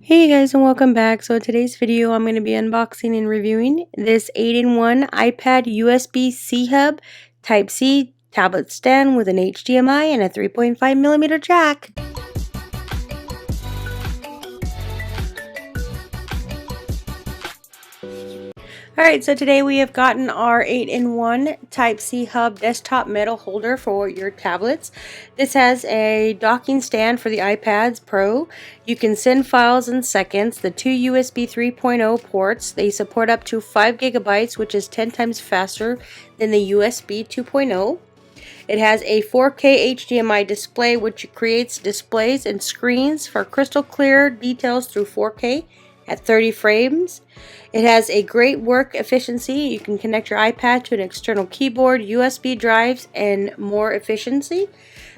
Hey guys, and welcome back. So in today's video I'm going to be unboxing and reviewing this 8-in-1 iPad USB-C hub Type-C tablet stand with an HDMI and a 3.5mm jack. Alright, so today we have gotten our 8-in-1 Type-C hub desktop metal holder for your tablets. This has a docking stand for the iPads Pro. You can send files in seconds. The two USB 3.0 ports, they support up to 5 gigabytes, which is 10 times faster than the USB 2.0. It has a 4K HDMI display, which creates displays and screens for crystal clear details through 4K at 30 frames. It has a great work efficiency. You can connect your iPad to an external keyboard, USB drives, and more efficiency.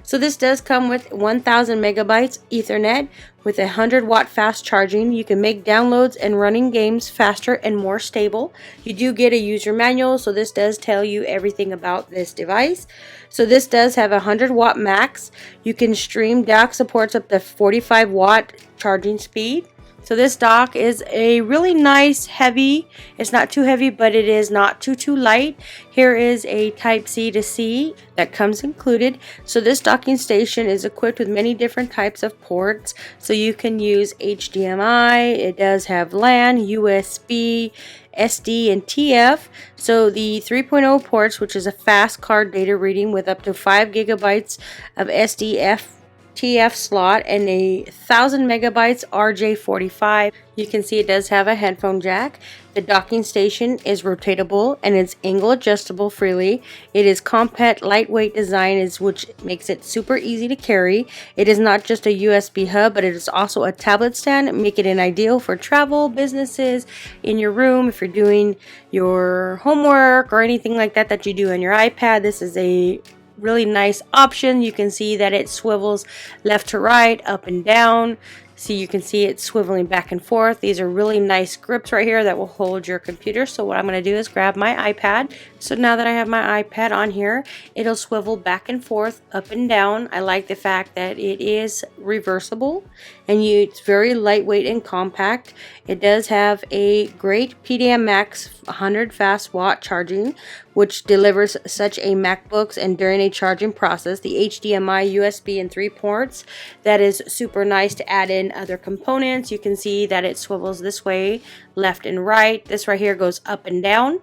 So this does come with 1000 megabytes Ethernet with 100-watt fast charging. You can make downloads and running games faster and more stable. You do get a user manual, so this does tell you everything about this device. So this does have a 100-watt max. You can stream. Dock supports up to 45-watt charging speed. So this dock is a really nice heavy. It's not too heavy, but it is not too light. Here is a Type-C to C that comes included. So this docking station is equipped with many different types of ports. So you can use HDMI. It does have LAN, USB, SD, and TF. So the 3.0 ports, which is a fast card data reading with up to 5 gigabytes of SDF TF slot and a 1000 megabytes RJ45. You can see it does have a headphone jack. The docking station is rotatable and it's angle adjustable freely. It is compact, lightweight design, which makes it super easy to carry. It is not just a USB hub, but it is also a tablet stand, making it ideal for travel, businesses, in your room, if you're doing your homework or anything like that that you do on your iPad. This is a really nice option. You can see that it swivels left to right, up and down. So you can see it swiveling back and forth. These are really nice grips right here that will hold your computer. So what I'm going to do is grab my iPad. So now that I have my iPad on here, it'll swivel back and forth, up and down. I like the fact that it is reversible and it's very lightweight and compact. It does have a great PDM Max 100 fast watt charging, which delivers such a MacBooks and during a charging process. The HDMI, USB, and 3 ports. That is super nice to add in other components. You can see that it swivels this way, left and right. This right here goes up and down.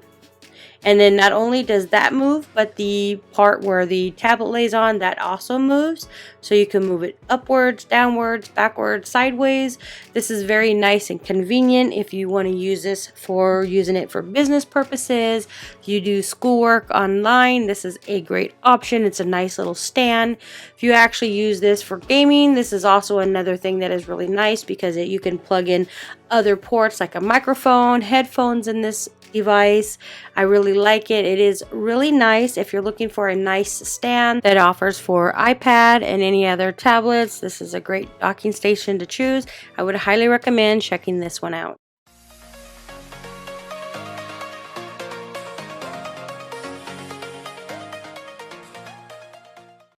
And then not only does that move, but the part where the tablet lays on, that also moves. So you can move it upwards, downwards, backwards, sideways. This is very nice and convenient if you want to use this for using it for business purposes. You do schoolwork online, this is a great option. It's a nice little stand. If you actually use this for gaming, this is also another thing that is really nice because you can plug in other ports like a microphone, headphones in this device. I really like it. It is really nice if you're looking for a nice stand that offers for iPad and any other tablets. This is a great docking station to choose. I would highly recommend checking this one out.